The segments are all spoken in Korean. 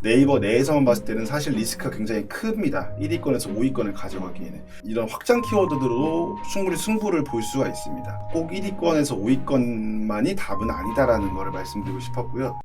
네이버 내에서만 봤을 때는 사실 리스크가 굉장히 큽니다. 1위권에서 5위권을 가져가기에는. 이런 확장 키워드들로 충분히 승부를 볼 수가 있습니다. 꼭 1위권에서 5위권만이 답은 아니다라는 것을 말씀드리고 싶었고요.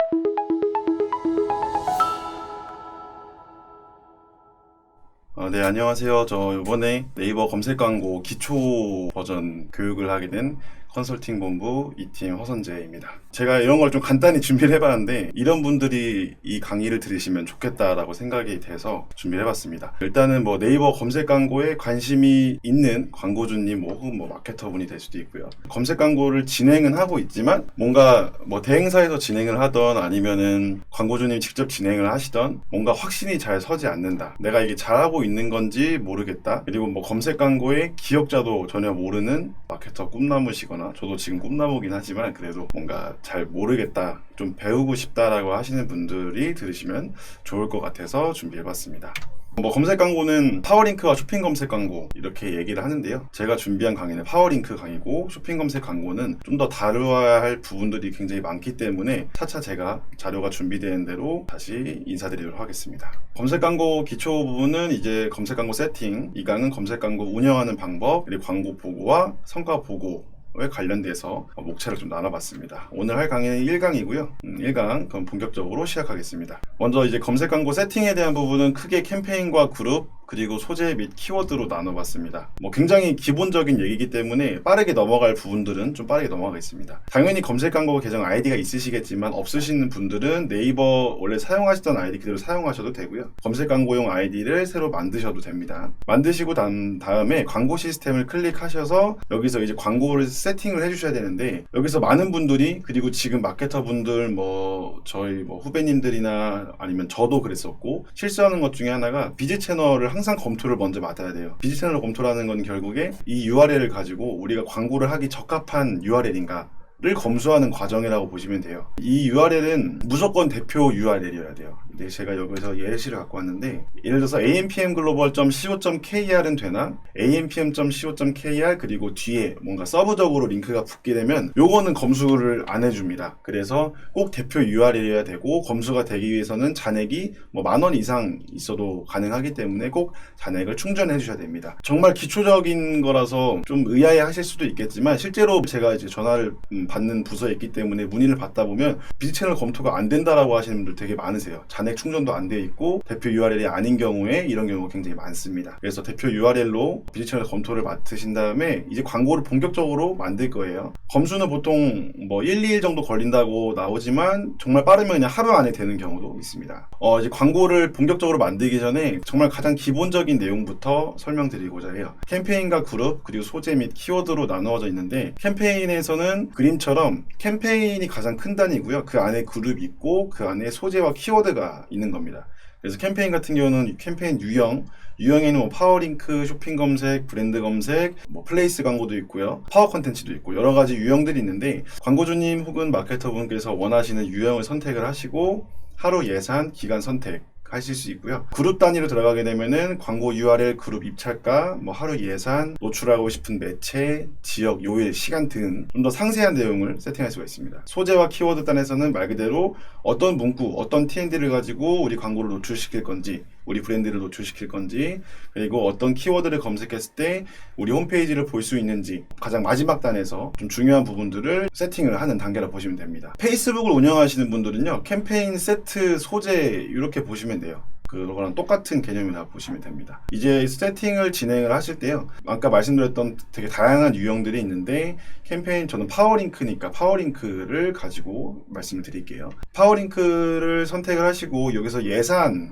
네, 안녕하세요. 저 이번에 네이버 검색 광고 기초 버전 교육을 하게 된 컨설팅 본부 2팀 허선재입니다. 제가 이런 걸 좀 간단히 준비를 해봤는데 이런 분들이 이 강의를 들으시면 좋겠다라고 생각이 돼서 준비를 해봤습니다. 일단은 뭐 네이버 검색 광고에 관심이 있는 광고주님 혹은 뭐 마케터분이 될 수도 있고요. 검색 광고를 진행은 하고 있지만 뭔가 뭐 대행사에서 진행을 하던 아니면은 광고주님이 직접 진행을 하시던 뭔가 확신이 잘 서지 않는다. 내가 이게 잘하고 있는 건지 모르겠다. 그리고 뭐 검색 광고의 기억자도 전혀 모르는 마케터 꿈나무시거나 저도 지금 꿈나무긴 하지만 그래도 뭔가 잘 모르겠다, 좀 배우고 싶다라고 하시는 분들이 들으시면 좋을 것 같아서 준비해봤습니다. 뭐 검색 광고는 파워링크와 쇼핑 검색 광고 이렇게 얘기를 하는데요. 제가 준비한 강의는 파워링크 강의고 쇼핑 검색 광고는 좀 더 다루어야 할 부분들이 굉장히 많기 때문에 차차 제가 자료가 준비된 대로 다시 인사드리도록 하겠습니다. 검색 광고 기초 부분은 이제 검색 광고 세팅, 이 강은 검색 광고 운영하는 방법, 그리고 광고 보고와 성과 보고 에 관련돼서 목차를 좀 나눠봤습니다. 오늘 할 강의는 1강이고요. 1강 그럼 본격적으로 시작하겠습니다. 먼저 이제 검색 광고 세팅에 대한 부분은 크게 캠페인과 그룹 그리고 소재 및 키워드로 나눠봤습니다. 뭐 굉장히 기본적인 얘기이기 때문에 빠르게 넘어갈 부분들은 좀 빠르게 넘어가겠습니다. 당연히 검색 광고 계정 아이디가 있으시겠지만 없으시는 분들은 네이버 원래 사용하시던 아이디 그대로 사용하셔도 되고요. 검색 광고용 아이디를 새로 만드셔도 됩니다. 만드시고 다음에 광고 시스템을 클릭하셔서 여기서 이제 광고를 세팅을 해주셔야 되는데 여기서 많은 분들이 그리고 지금 마케터 분들 뭐 저희 뭐 후배님들이나 아니면 저도 그랬었고 실수하는 것 중에 하나가 비즈 채널을 항상 검토를 먼저 맡아야 돼요. 비즈 채널을 검토라는 건 결국에 이 URL을 가지고 우리가 광고를 하기 적합한 URL인가 를 검수하는 과정이라고 보시면 돼요. 이 URL은 무조건 대표 URL이어야 돼요. 근데 제가 여기서 예시를 갖고 왔는데 예를 들어서 ampmglobal.co.kr은 되나 ampm.co.kr 그리고 뒤에 뭔가 서브적으로 링크가 붙게 되면 요거는 검수를 안 해줍니다. 그래서 꼭 대표 URL이어야 되고 검수가 되기 위해서는 잔액이 뭐 10,000원 이상 있어도 가능하기 때문에 꼭 잔액을 충전해 주셔야 됩니다. 정말 기초적인 거라서 좀 의아해 하실 수도 있겠지만 실제로 제가 이제 전화를 받는 부서에 있기 때문에 문의를 받다 보면 비즈 채널 검토가 안 된다라고 하시는 분들 되게 많으세요. 잔액 충전도 안 돼 있고 대표 URL이 아닌 경우에 이런 경우가 굉장히 많습니다. 그래서 대표 URL로 비즈 채널 검토를 맡으신 다음에 이제 광고를 본격적으로 만들 거예요. 검수는 보통 뭐 1, 2일 정도 걸린다고 나오지만 정말 빠르면 그냥 하루 안에 되는 경우도 있습니다. 이제 광고를 본격적으로 만들기 전에 정말 가장 기본적인 내용부터 설명드리고자 해요. 캠페인과 그룹 그리고 소재 및 키워드로 나누어져 있는데 캠페인에서는 그림처럼 캠페인이 가장 큰 단위고요. 그 안에 그룹이 있고 그 안에 소재와 키워드가 있는 겁니다. 그래서 캠페인 같은 경우는 캠페인 유형에는 뭐 파워링크, 쇼핑 검색, 브랜드 검색, 뭐 플레이스 광고도 있고요. 파워 컨텐츠도 있고 여러 가지 유형들이 있는데 광고주님 혹은 마케터분께서 원하시는 유형을 선택을 하시고 하루 예산, 기간 선택 하실 수 있고요. 그룹 단위로 들어가게 되면은 광고 URL, 그룹 입찰가, 뭐 하루 예산, 노출하고 싶은 매체, 지역, 요일, 시간 등 좀 더 상세한 내용을 세팅할 수가 있습니다. 소재와 키워드 단에서는 말 그대로 어떤 문구, 어떤 T&D를 가지고 우리 광고를 노출시킬 건지, 우리 브랜드를 노출시킬 건지, 그리고 어떤 키워드를 검색했을 때 우리 홈페이지를 볼 수 있는지 가장 마지막 단에서 좀 중요한 부분들을 세팅을 하는 단계라 보시면 됩니다. 페이스북을 운영하시는 분들은요, 캠페인 세트 소재 이렇게 보시면 돼요. 그거랑 똑같은 개념이라고 보시면 됩니다. 이제 세팅을 진행을 하실 때요. 아까 말씀드렸던 되게 다양한 유형들이 있는데 캠페인 저는 파워링크니까 파워링크를 가지고 말씀을 드릴게요. 파워링크를 선택을 하시고 여기서 예산을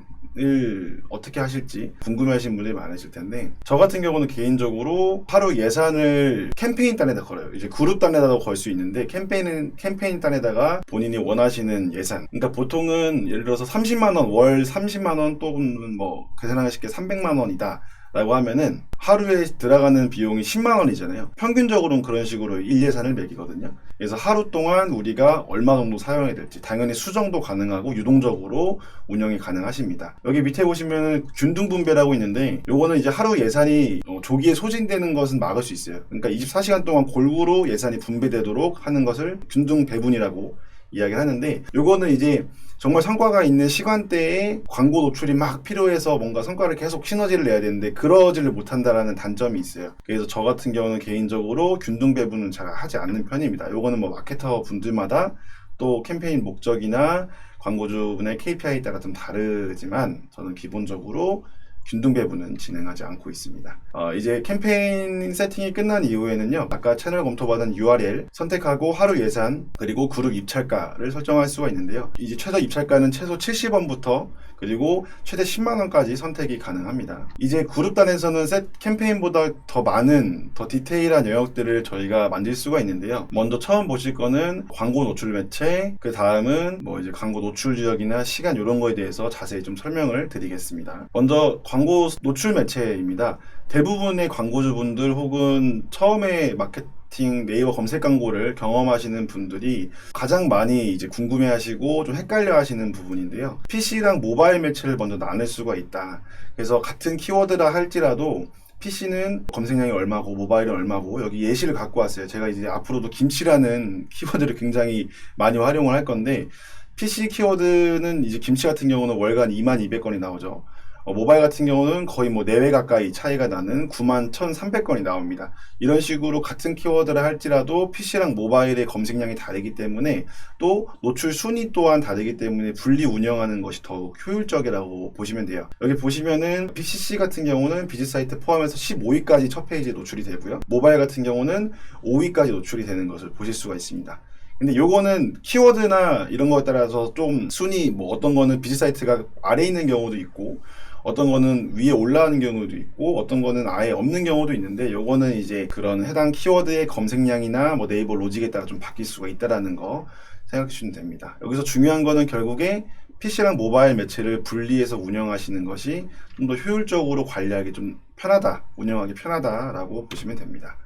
어떻게 하실지 궁금해하시는 분들이 많으실 텐데 저 같은 경우는 개인적으로 하루 예산을 캠페인 단에다 걸어요. 이제 그룹 단에다도 걸 수 있는데 캠페인 단에다가 본인이 원하시는 예산. 그러니까 보통은 예를 들어서 30만 원, 월 30만 원 또는 뭐 계산하기 쉽게 300만 원이다. 라고 하면은 하루에 들어가는 비용이 10만 원이잖아요. 평균적으로는 그런 식으로 일예산을 매기거든요. 그래서 하루 동안 우리가 얼마 정도 사용해야 될지 당연히 수정도 가능하고 유동적으로 운영이 가능하십니다. 여기 밑에 보시면은 균등 분배라고 있는데 요거는 이제 하루 예산이 조기에 소진되는 것은 막을 수 있어요. 그러니까 24시간 동안 골고루 예산이 분배되도록 하는 것을 균등 배분이라고 이야기를 하는데 요거는 이제 정말 성과가 있는 시간대에 광고 노출이 막 필요해서 뭔가 성과를 계속 시너지를 내야 되는데 그러지를 못한다라는 단점이 있어요. 그래서 저 같은 경우는 개인적으로 균등 배분은 잘 하지 않는 편입니다. 요거는 뭐 마케터 분들마다 또 캠페인 목적이나 광고주분의 KPI에 따라 좀 다르지만 저는 기본적으로 균등 배분은 진행하지 않고 있습니다. 이제 캠페인 세팅이 끝난 이후에는요, 아까 채널 검토받은 URL 선택하고 하루 예산 그리고 그룹 입찰가를 설정할 수가 있는데요. 이제 최저 입찰가는 최소 70원부터 그리고 최대 10만원까지 선택이 가능합니다. 이제 그룹단에서는 캠페인보다 더 많은 더 디테일한 영역들을 저희가 만들 수가 있는데요. 먼저 처음 보실 거는 광고 노출 매체, 그 다음은 뭐 이제 광고 노출 지역이나 시간 이런 거에 대해서 자세히 좀 설명을 드리겠습니다. 먼저 광고 노출 매체입니다. 대부분의 광고주분들 혹은 처음에 마케팅 네이버 검색 광고를 경험하시는 분들이 가장 많이 이제 궁금해하시고 좀 헷갈려하시는 부분인데요. PC랑 모바일 매체를 먼저 나눌 수가 있다. 그래서 같은 키워드라 할지라도 PC는 검색량이 얼마고 모바일은 얼마고 여기 예시를 갖고 왔어요. 제가 이제 앞으로도 김치라는 키워드를 굉장히 많이 활용을 할 건데 PC 키워드는 이제 김치 같은 경우는 월간 22,200건이 나오죠. 모바일 같은 경우는 거의 뭐 4배 가까이 차이가 나는 91,300건이 나옵니다. 이런 식으로 같은 키워드를 할지라도 PC랑 모바일의 검색량이 다르기 때문에 또 노출 순위 또한 다르기 때문에 분리 운영하는 것이 더욱 효율적이라고 보시면 돼요. 여기 보시면은 PCC 같은 경우는 비즈 사이트 포함해서 15위까지 첫 페이지에 노출이 되고요. 모바일 같은 경우는 5위까지 노출이 되는 것을 보실 수가 있습니다. 근데 요거는 키워드나 이런 거에 따라서 좀 순위 뭐 어떤 거는 비즈 사이트가 아래에 있는 경우도 있고 어떤 거는 위에 올라가는 경우도 있고 어떤 거는 아예 없는 경우도 있는데 요거는 이제 그런 해당 키워드의 검색량이나 뭐 네이버 로직에 따라 좀 바뀔 수가 있다라는 거 생각해 주시면 됩니다. 여기서 중요한 거는 결국에 PC랑 모바일 매체를 분리해서 운영하시는 것이 좀 더 효율적으로 관리하기 좀 편하다, 운영하기 편하다라고 보시면 됩니다.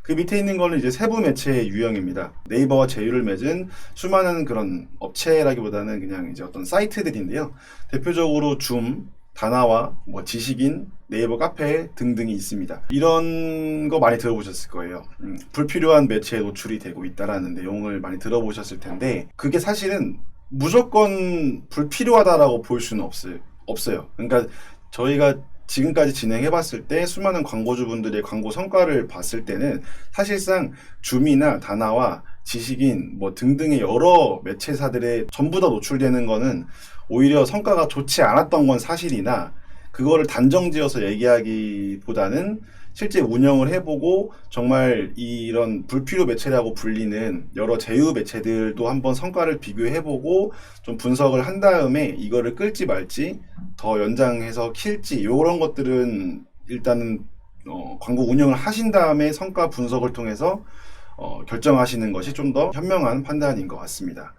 그 밑에 있는 거는 이제 세부 매체의 유형입니다. 네이버와 제휴를 맺은 수많은 그런 업체라기보다는 그냥 이제 어떤 사이트들인데요. 대표적으로 줌, 다나와, 뭐 지식인, 네이버 카페 등등이 있습니다. 이런 거 많이 들어보셨을 거예요. 불필요한 매체에 노출이 되고 있다라는 내용을 많이 들어보셨을 텐데 그게 사실은 무조건 불필요하다라고 볼 수는 없어요. 그러니까 저희가 지금까지 진행해봤을 때 수많은 광고주분들의 광고 성과를 봤을 때는 사실상 줌이나 다나와 지식인 뭐 등등의 여러 매체사들의 전부 다 노출되는 거는 오히려 성과가 좋지 않았던 건 사실이나 그거를 단정지어서 얘기하기보다는 실제 운영을 해보고 정말 이런 불필요 매체라고 불리는 여러 제휴 매체들도 한번 성과를 비교해보고 좀 분석을 한 다음에 이거를 끌지 말지 더 연장해서 킬지 이런 것들은 일단은 광고 운영을 하신 다음에 성과 분석을 통해서 결정하시는 것이 좀 더 현명한 판단인 것 같습니다.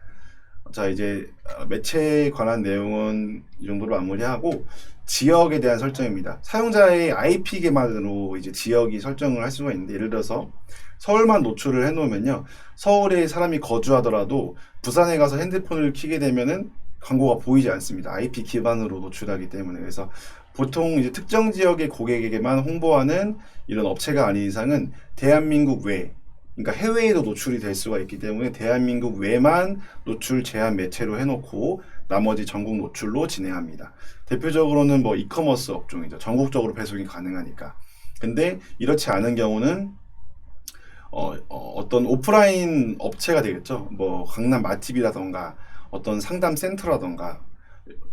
자, 이제 매체에 관한 내용은 이 정도로 마무리하고 지역에 대한 설정입니다. 사용자의 IP 기반으로 이제 지역이 설정을 할 수가 있는데 예를 들어서 서울만 노출을 해놓으면요, 서울에 사람이 거주하더라도 부산에 가서 핸드폰을 켜게 되면은 광고가 보이지 않습니다. IP 기반으로 노출하기 때문에. 그래서 보통 이제 특정 지역의 고객에게만 홍보하는 이런 업체가 아닌 이상은 대한민국 외, 그러니까 해외에도 노출이 될 수가 있기 때문에 대한민국 외만 노출 제한 매체로 해놓고 나머지 전국 노출로 진행합니다. 대표적으로는 뭐 이커머스 업종이죠. 전국적으로 배송이 가능하니까. 근데 이렇지 않은 경우는 어떤 오프라인 업체가 되겠죠. 뭐 강남 맛집이라던가 어떤 상담 센터라던가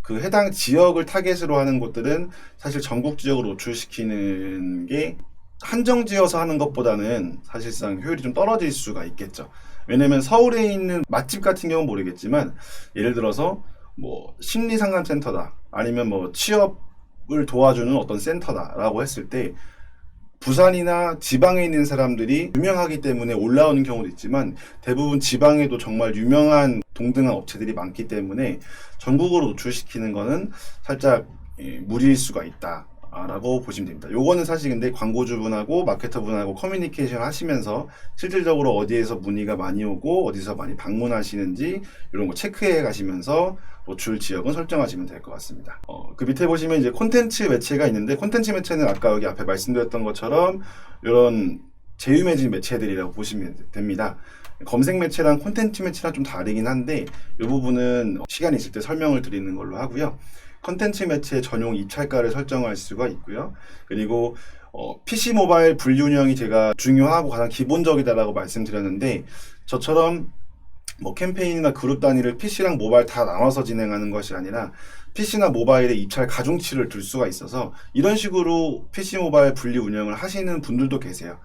그 해당 지역을 타겟으로 하는 곳들은 사실 전국 지역으로 노출시키는 게 한정지어서 하는 것보다는 사실상 효율이 좀 떨어질 수가 있겠죠. 왜냐면 서울에 있는 맛집 같은 경우는 모르겠지만 예를 들어서 뭐 심리상담센터다 아니면 뭐 취업을 도와주는 어떤 센터다라고 했을 때 부산이나 지방에 있는 사람들이 유명하기 때문에 올라오는 경우도 있지만 대부분 지방에도 정말 유명한 동등한 업체들이 많기 때문에 전국으로 노출시키는 거는 살짝 무리일 수가 있다 라고 보시면 됩니다. 요거는 사실 근데 광고주분하고 마케터분하고 커뮤니케이션 하시면서 실질적으로 어디에서 문의가 많이 오고 어디서 많이 방문하시는지 이런 거 체크해 가시면서 노출 지역은 설정하시면 될 것 같습니다. 그 밑에 보시면 이제 콘텐츠 매체가 있는데 콘텐츠 매체는 아까 여기 앞에 말씀드렸던 것처럼 이런 제휴 맺은 매체들이라고 보시면 됩니다. 검색 매체랑 콘텐츠 매체랑 좀 다르긴 한데 이 부분은 시간이 있을 때 설명을 드리는 걸로 하고요. 콘텐츠 매체 전용 입찰가를 설정할 수가 있고요. 그리고 PC 모바일 분리 운영이 제가 중요하고 가장 기본적이다라고 말씀드렸는데 저처럼 뭐 캠페인이나 그룹 단위를 PC랑 모바일 다 나눠서 진행하는 것이 아니라 PC나 모바일에 입찰 가중치를 둘 수가 있어서 이런 식으로 PC 모바일 분리 운영을 하시는 분들도 계세요.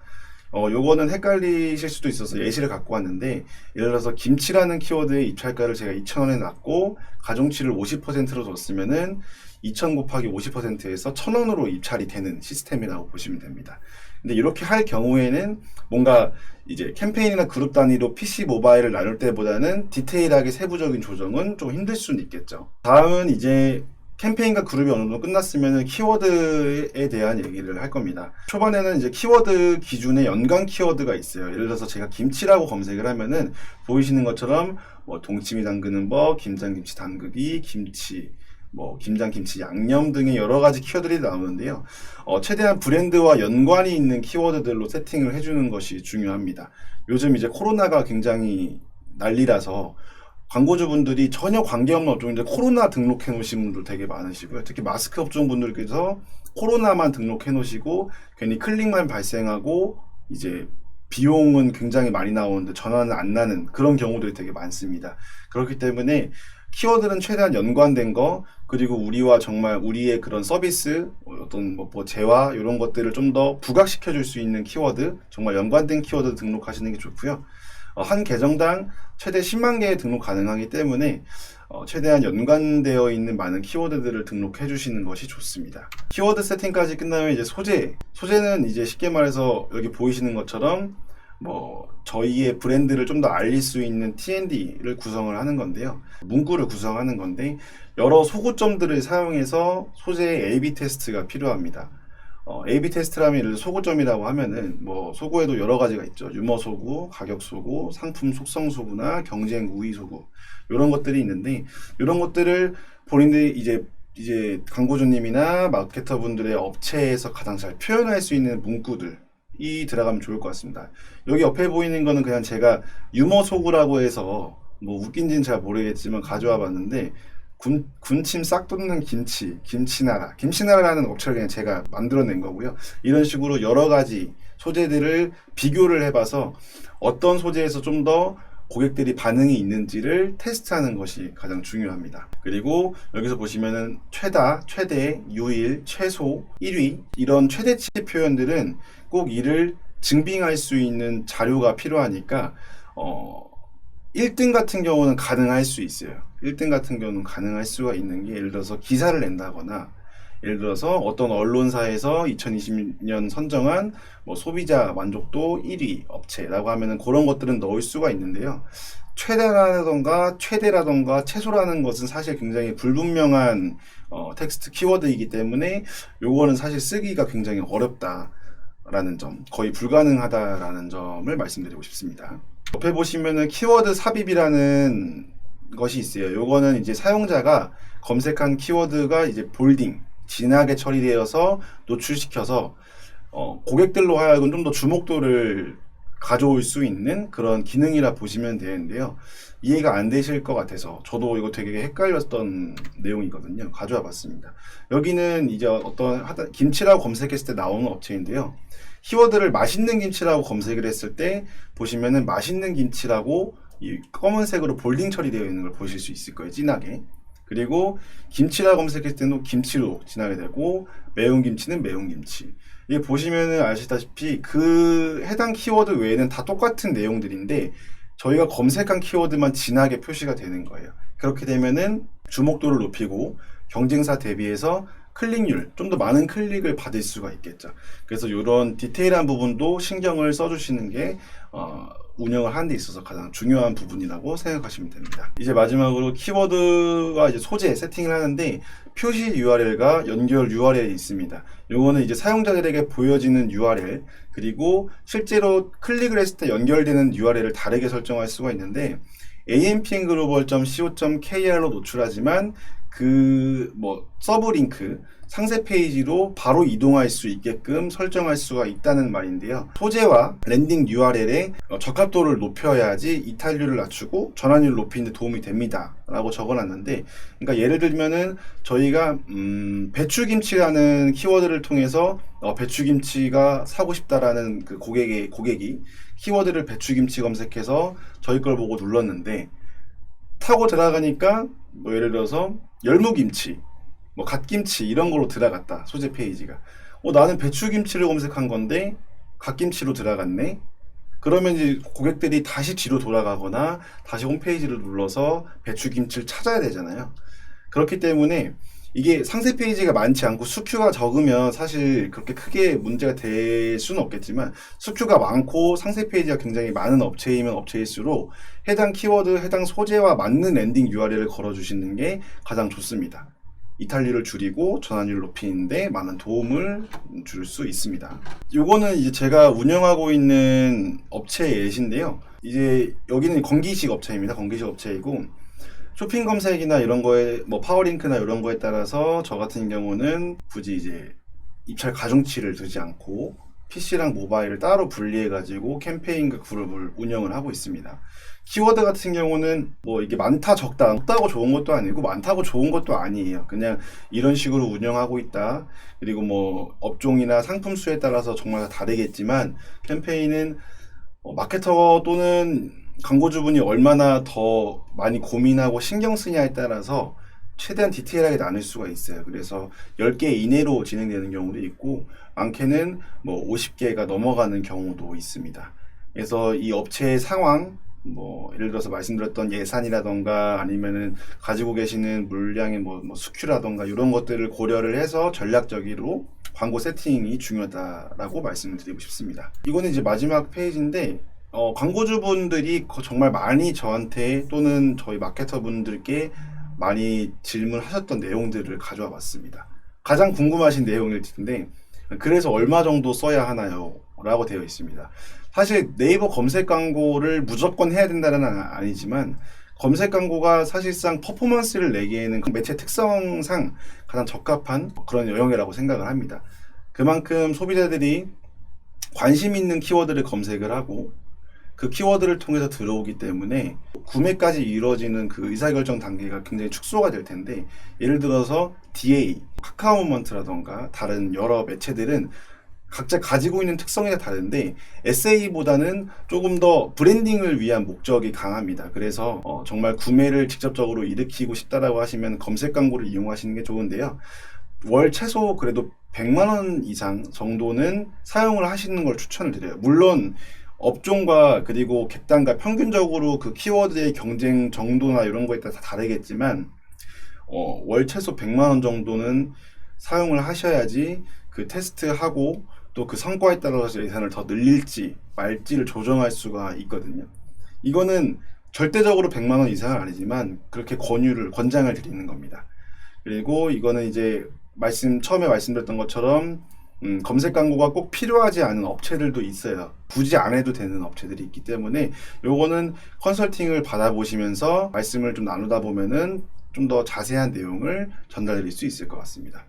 요거는 헷갈리실 수도 있어서 예시를 갖고 왔는데 예를 들어서 김치라는 키워드의 입찰가를 제가 2,000원에 놨고 가중치를 50%로 줬으면은 2,000 곱하기 50%에서 1,000원으로 입찰이 되는 시스템이라고 보시면 됩니다. 근데 이렇게 할 경우에는 뭔가 이제 캠페인이나 그룹 단위로 PC 모바일을 나눌 때보다는 디테일하게 세부적인 조정은 좀 힘들 수는 있겠죠. 다음은 이제 캠페인과 그룹이 어느 정도 끝났으면 키워드에 대한 얘기를 할 겁니다. 초반에는 이제 키워드 기준에 연관 키워드가 있어요. 예를 들어서 제가 김치라고 검색을 하면은 보이시는 것처럼 뭐 동치미 담그는 법, 김장김치 담그기, 김치, 뭐 김장김치 양념 등의 여러 가지 키워드들이 나오는데요. 최대한 브랜드와 연관이 있는 키워드들로 세팅을 해주는 것이 중요합니다. 요즘 이제 코로나가 굉장히 난리라서 광고주분들이 전혀 관계없는 업종인데 코로나 등록해 놓으신 분들 되게 많으시고요. 특히 마스크 업종분들께서 코로나만 등록해 놓으시고 괜히 클릭만 발생하고 이제 비용은 굉장히 많이 나오는데 전환은 안 나는 그런 경우들이 되게 많습니다. 그렇기 때문에 키워드는 최대한 연관된 거 그리고 우리와 정말 우리의 그런 서비스 어떤 뭐 재화 이런 것들을 좀 더 부각시켜 줄 수 있는 키워드 정말 연관된 키워드 등록하시는 게 좋고요. 한 계정당 최대 10만 개 등록 가능하기 때문에 최대한 연관되어 있는 많은 키워드들을 등록해 주시는 것이 좋습니다. 키워드 세팅까지 끝나면 이제 소재는 이제 쉽게 말해서 여기 보이시는 것처럼 뭐 저희의 브랜드를 좀 더 알릴 수 있는 T&D를 구성을 하는 건데요. 문구를 구성하는 건데 여러 소구점들을 사용해서 소재의 A/B 테스트가 필요합니다. A/B 테스트라면 예를 들어 소구점이라고 하면은 뭐 소구에도 여러 가지가 있죠. 유머 소구, 가격 소구, 상품 속성 소구나 경쟁 우위 소구 이런 것들이 있는데 이런 것들을 본인들이 이제 광고주님이나 마케터 분들의 업체에서 가장 잘 표현할 수 있는 문구들이 들어가면 좋을 것 같습니다. 여기 옆에 보이는 거는 그냥 제가 유머 소구라고 해서 뭐 웃긴지는 잘 모르겠지만 가져와 봤는데 군침 싹 돋는 김치나라라는 업체를 그냥 제가 만들어낸 거고요. 이런 식으로 여러 가지 소재들을 비교를 해봐서 어떤 소재에서 좀 더 고객들이 반응이 있는지를 테스트하는 것이 가장 중요합니다. 그리고 여기서 보시면은 최대, 유일, 최소, 1위 이런 최대치 표현들은 꼭 이를 증빙할 수 있는 자료가 필요하니까 1등 같은 경우는 가능할 수 있어요. 1등 같은 경우는 가능할 수가 있는 게 예를 들어서 기사를 낸다거나 예를 들어서 어떤 언론사에서 2020년 선정한 뭐 소비자 만족도 1위 업체라고 하면은 그런 것들은 넣을 수가 있는데요. 최대라던가 최소라는 것은 사실 굉장히 불분명한 텍스트 키워드이기 때문에 요거는 사실 쓰기가 굉장히 어렵다라는 점, 거의 불가능하다라는 점을 말씀드리고 싶습니다. 옆에 보시면은 키워드 삽입이라는 것이 있어요. 요거는 이제 사용자가 검색한 키워드가 이제 볼딩, 진하게 처리되어서 노출시켜서 고객들로 하여금 좀 더 주목도를 가져올 수 있는 그런 기능이라 보시면 되는데요. 이해가 안 되실 것 같아서 저도 이거 되게 헷갈렸던 내용이거든요. 가져와 봤습니다. 여기는 이제 김치라고 검색했을 때 나오는 업체인데요. 키워드를 맛있는 김치라고 검색을 했을 때 보시면은 맛있는 김치라고 이 검은색으로 볼딩 처리되어 있는 걸 보실 수 있을 거예요. 진하게. 그리고 김치라고 검색했을 때는 김치로 진하게 되고 매운 김치는 매운 김치. 이게 보시면은 아시다시피 그 해당 키워드 외에는 다 똑같은 내용들인데 저희가 검색한 키워드만 진하게 표시가 되는 거예요. 그렇게 되면은 주목도를 높이고 경쟁사 대비해서 클릭률, 좀 더 많은 클릭을 받을 수가 있겠죠. 그래서 이런 디테일한 부분도 신경을 써주시는 게 운영을 하는 데 있어서 가장 중요한 부분이라고 생각하시면 됩니다. 이제 마지막으로 키워드와 이제 소재 세팅을 하는데 표시 URL과 연결 URL이 있습니다. 요거는 이제 사용자들에게 보여지는 URL 그리고 실제로 클릭을 했을 때 연결되는 URL을 다르게 설정할 수가 있는데 ampngglobal.co.kr로 노출하지만 그 뭐 서브 링크 상세 페이지로 바로 이동할 수 있게끔 설정할 수가 있다는 말인데요. 소재와 랜딩 URL의 적합도를 높여야지 이탈률을 낮추고 전환율을 높이는 데 도움이 됩니다 라고 적어놨는데, 그러니까 예를 들면은 저희가 배추김치라는 키워드를 통해서 배추김치가 사고 싶다라는 그 고객이 키워드를 배추김치 검색해서 저희 걸 보고 눌렀는데, 타고 들어가니까 뭐 예를 들어서 열무김치, 뭐 갓김치 이런 걸로 들어갔다, 소재 페이지가. 나는 배추김치를 검색한 건데 갓김치로 들어갔네. 그러면 이제 고객들이 다시 뒤로 돌아가거나 다시 홈페이지를 눌러서 배추김치를 찾아야 되잖아요. 그렇기 때문에 이게 상세 페이지가 많지 않고 수큐가 적으면 사실 그렇게 크게 문제가 될 수는 없겠지만, 수큐가 많고 상세 페이지가 굉장히 많은 업체이면 업체일수록 해당 키워드, 해당 소재와 맞는 랜딩 URL을 걸어주시는 게 가장 좋습니다. 이탈률을 줄이고 전환율을 높이는데 많은 도움을 줄 수 있습니다. 요거는 이제 제가 운영하고 있는 업체의 예시인데요. 이제 여기는 건기식 업체입니다. 건기식 업체이고, 쇼핑 검색이나 이런 거에 뭐 파워링크나 이런 거에 따라서 저 같은 경우는 굳이 이제 입찰 가중치를 두지 않고 PC랑 모바일을 따로 분리해 가지고 캠페인과 그룹을 운영을 하고 있습니다. 키워드 같은 경우는 뭐 이게 많다 적다, 적다고 좋은 것도 아니고 많다고 좋은 것도 아니에요. 그냥 이런 식으로 운영하고 있다. 그리고 뭐 업종이나 상품 수에 따라서 정말 다 다르겠지만, 캠페인은 마케터 또는 광고주분이 얼마나 더 많이 고민하고 신경 쓰냐에 따라서 최대한 디테일하게 나눌 수가 있어요. 그래서 10개 이내로 진행되는 경우도 있고, 많게는 뭐 50개가 넘어가는 경우도 있습니다. 그래서 이 업체의 상황, 뭐 예를 들어서 말씀드렸던 예산이라던가 아니면은 가지고 계시는 물량의 뭐 수큐라던가 이런 것들을 고려를 해서 전략적으로 광고 세팅이 중요하다라고 말씀을 드리고 싶습니다. 이거는 이제 마지막 페이지인데, 광고주분들이 정말 많이 저한테 또는 저희 마케터분들께 많이 질문하셨던 내용들을 가져와 봤습니다. 가장 궁금하신 내용일 텐데, 그래서 얼마 정도 써야 하나요? 라고 되어 있습니다. 사실 네이버 검색 광고를 무조건 해야 된다는 아니지만, 검색 광고가 사실상 퍼포먼스를 내기에는 매체 특성상 가장 적합한 그런 영역이라고 생각을 합니다. 그만큼 소비자들이 관심 있는 키워드를 검색을 하고 그 키워드를 통해서 들어오기 때문에 구매까지 이루어지는 그 의사결정 단계가 굉장히 축소가 될 텐데, 예를 들어서 DA, 카카오모먼트라던가 다른 여러 매체들은 각자 가지고 있는 특성이 다른데 SA보다는 조금 더 브랜딩을 위한 목적이 강합니다. 그래서 정말 구매를 직접적으로 일으키고 싶다라고 하시면 검색 광고를 이용하시는 게 좋은데요. 월 최소 그래도 100만 원 이상 정도는 사용을 하시는 걸 추천을 드려요. 물론 업종과 그리고 객단과 평균적으로 그 키워드의 경쟁 정도나 이런 거에 따라 다 다르겠지만, 월 최소 100만 원 정도는 사용을 하셔야지 그 테스트하고 또 그 성과에 따라서 예산을 더 늘릴지 말지를 조정할 수가 있거든요. 이거는 절대적으로 100만 원 이상은 아니지만 그렇게 권장을 드리는 겁니다. 그리고 이거는 이제 처음에 말씀드렸던 것처럼 검색 광고가 꼭 필요하지 않은 업체들도 있어요. 굳이 안 해도 되는 업체들이 있기 때문에 요거는 컨설팅을 받아보시면서 말씀을 좀 나누다 보면은 좀 더 자세한 내용을 전달드릴 수 있을 것 같습니다.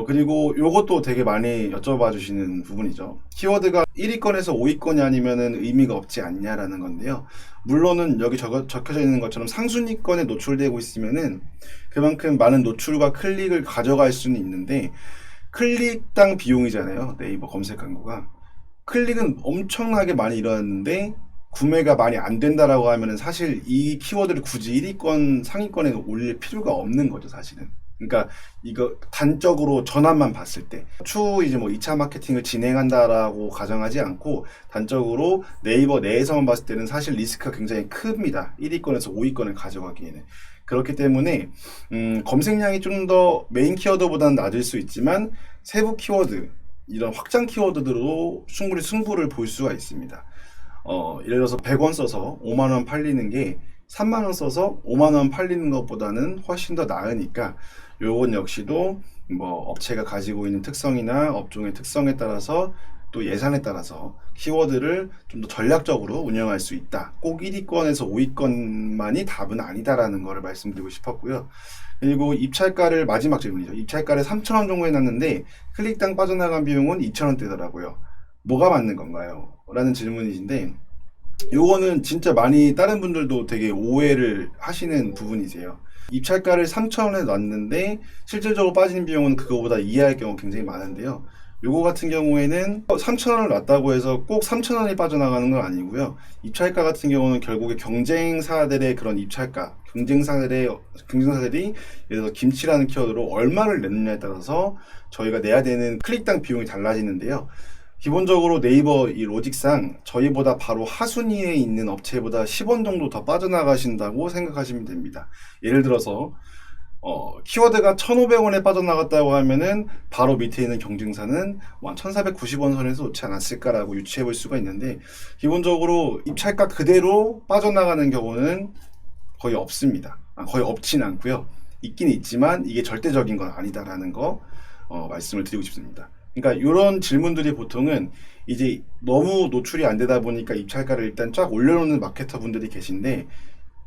그리고 요것도 되게 많이 여쭤봐 주시는 부분이죠. 키워드가 1위권에서 5위권이 아니면은 의미가 없지 않냐라는 건데요. 물론은 여기 적혀져 있는 것처럼 상순위권에 노출되고 있으면은 그만큼 많은 노출과 클릭을 가져갈 수는 있는데, 클릭당 비용이잖아요. 네이버 검색 광고가. 클릭은 엄청나게 많이 일어났는데 구매가 많이 안 된다라고 하면은 사실 이 키워드를 굳이 1위권, 상위권에 올릴 필요가 없는 거죠, 사실은. 그러니까 이거 단적으로 전환만 봤을 때 추후 이제 뭐 2차 마케팅을 진행한다라고 가정하지 않고 단적으로 네이버 내에서만 봤을 때는 사실 리스크가 굉장히 큽니다. 1위권에서 5위권을 가져가기에는. 그렇기 때문에 검색량이 좀 더 메인 키워드보다는 낮을 수 있지만 세부 키워드, 이런 확장 키워드들로 충분히 승부를 볼 수가 있습니다. 예를 들어서 100원 써서 5만 원 팔리는 게 3만 원 써서 5만 원 팔리는 것보다는 훨씬 더 나으니까, 요건 역시도 뭐 업체가 가지고 있는 특성이나 업종의 특성에 따라서 또 예산에 따라서 키워드를 좀 더 전략적으로 운영할 수 있다. 꼭 1위권에서 5위권만이 답은 아니다라는 거를 말씀드리고 싶었고요. 그리고 입찰가를 마지막 질문이죠. 입찰가를 3,000원 정도 해놨는데 클릭당 빠져나간 비용은 2,000원대더라고요. 뭐가 맞는 건가요? 라는 질문이신데 요거는 진짜 많이 다른 분들도 되게 오해를 하시는 부분이세요. 입찰가를 3,000원에 놨는데 실질적으로 빠지는 비용은 그거보다 이하일 경우 굉장히 많은데요. 요거 같은 경우에는 3,000원을 놨다고 해서 꼭 3,000원이 빠져나가는 건 아니고요. 입찰가 같은 경우는 결국에 경쟁사들의 그런 입찰가, 경쟁사들이 예를 들어서 김치라는 키워드로 얼마를 냈느냐에 따라서 저희가 내야 되는 클릭당 비용이 달라지는데요. 기본적으로 네이버 이 로직상 저희보다 바로 하순위에 있는 업체보다 10원 정도 더 빠져나가신다고 생각하시면 됩니다. 예를 들어서 키워드가 1,500원에 빠져나갔다고 하면은 바로 밑에 있는 경쟁사는 1,490원 선에서 놓지 않았을까라고 유추해 볼 수가 있는데 기본적으로 입찰가 그대로 빠져나가는 경우는 거의 없습니다. 거의 없진 않고요. 있긴 있지만 이게 절대적인 건 아니다라는 거 말씀을 드리고 싶습니다. 그러니까 이런 질문들이 보통은 이제 너무 노출이 안 되다 보니까 입찰가를 일단 쫙 올려놓는 마케터 분들이 계신데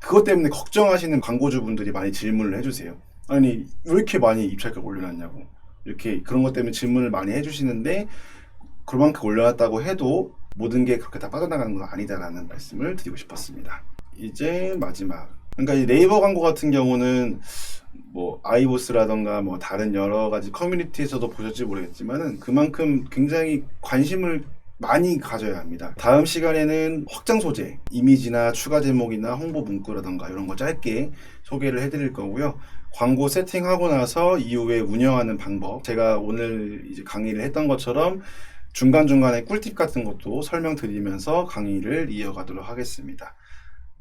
그것 때문에 걱정하시는 광고주 분들이 많이 질문을 해주세요. 아니 왜 이렇게 많이 입찰가 올려놨냐고 이렇게 그런 것 때문에 질문을 많이 해주시는데 그만큼 올려놨다고 해도 모든 게 그렇게 다 빠져나가는 건 아니다라는 말씀을 드리고 싶었습니다. 이제 마지막 그러니까 이 네이버 광고 같은 경우는 뭐 아이보스라던가 뭐 다른 여러 가지 커뮤니티에서도 보셨지 모르겠지만은 그만큼 굉장히 관심을 많이 가져야 합니다. 다음 시간에는 확장 소재, 이미지나 추가 제목이나 홍보 문구라던가 이런 거 짧게 소개를 해드릴 거고요. 광고 세팅하고 나서 이후에 운영하는 방법, 제가 오늘 이제 강의를 했던 것처럼 중간중간에 꿀팁 같은 것도 설명드리면서 강의를 이어가도록 하겠습니다.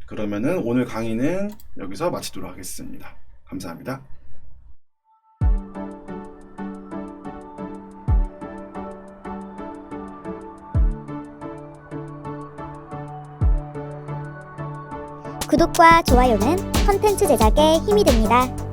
그러면은 오늘 강의는 여기서 마치도록 하겠습니다. 감사합니다. 구독과 좋아요는 콘텐츠 제작에 힘이 됩니다.